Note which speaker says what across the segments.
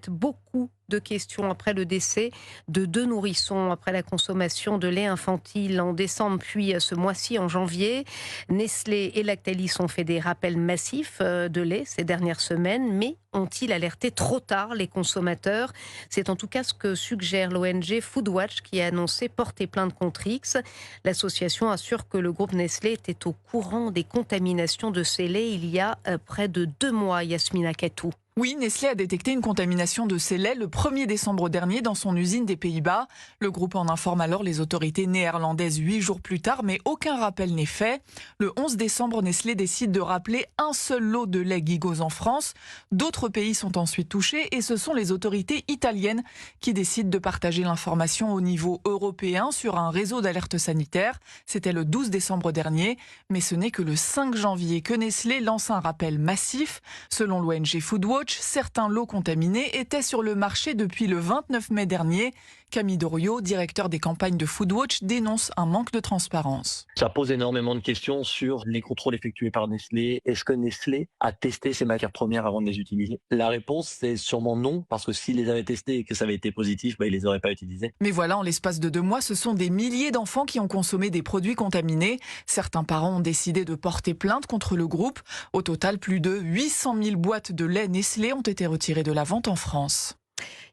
Speaker 1: suscite beaucoup de questions après le décès de 2 nourrissons après la consommation de lait infantile en décembre puis ce mois-ci en janvier. Nestlé et Lactalis ont fait des rappels massifs de lait ces dernières semaines, mais ont-ils alerté trop tard les consommateurs? C'est en tout cas ce que suggère l'ONG Foodwatch qui a annoncé porter plainte contre X. L'association assure que le groupe Nestlé était au courant des contaminations de ces laits il y a près de 2 mois, Yasmina Katou.
Speaker 2: Oui, Nestlé a détecté une contamination de ses laits le 1er décembre dernier dans son usine des Pays-Bas. Le groupe en informe alors les autorités néerlandaises 8 jours plus tard, mais aucun rappel n'est fait. Le 11 décembre, Nestlé décide de rappeler un seul lot de lait Gigos en France. D'autres pays sont ensuite touchés et ce sont les autorités italiennes qui décident de partager l'information au niveau européen sur un réseau d'alerte sanitaire. C'était le 12 décembre dernier, mais ce n'est que le 5 janvier que Nestlé lance un rappel massif. Selon l'ONG Foodwatch, certains lots contaminés étaient sur le marché depuis le 29 mai dernier. Camille Doriot, directeur des campagnes de Foodwatch, dénonce un manque de transparence.
Speaker 3: Ça pose énormément de questions sur les contrôles effectués par Nestlé. Est-ce que Nestlé a testé ces matières premières avant de les utiliser? La réponse, c'est sûrement non, parce que s'ils les avaient testées et que ça avait été positif, ils les auraient pas utilisés.
Speaker 2: Mais voilà, en l'espace de 2 mois, ce sont des milliers d'enfants qui ont consommé des produits contaminés. Certains parents ont décidé de porter plainte contre le groupe. Au total, plus de 800 000 boîtes de lait Nestlé ont été retirées de la vente en France.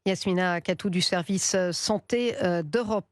Speaker 1: Yasmina Katou du service santé d'Europe.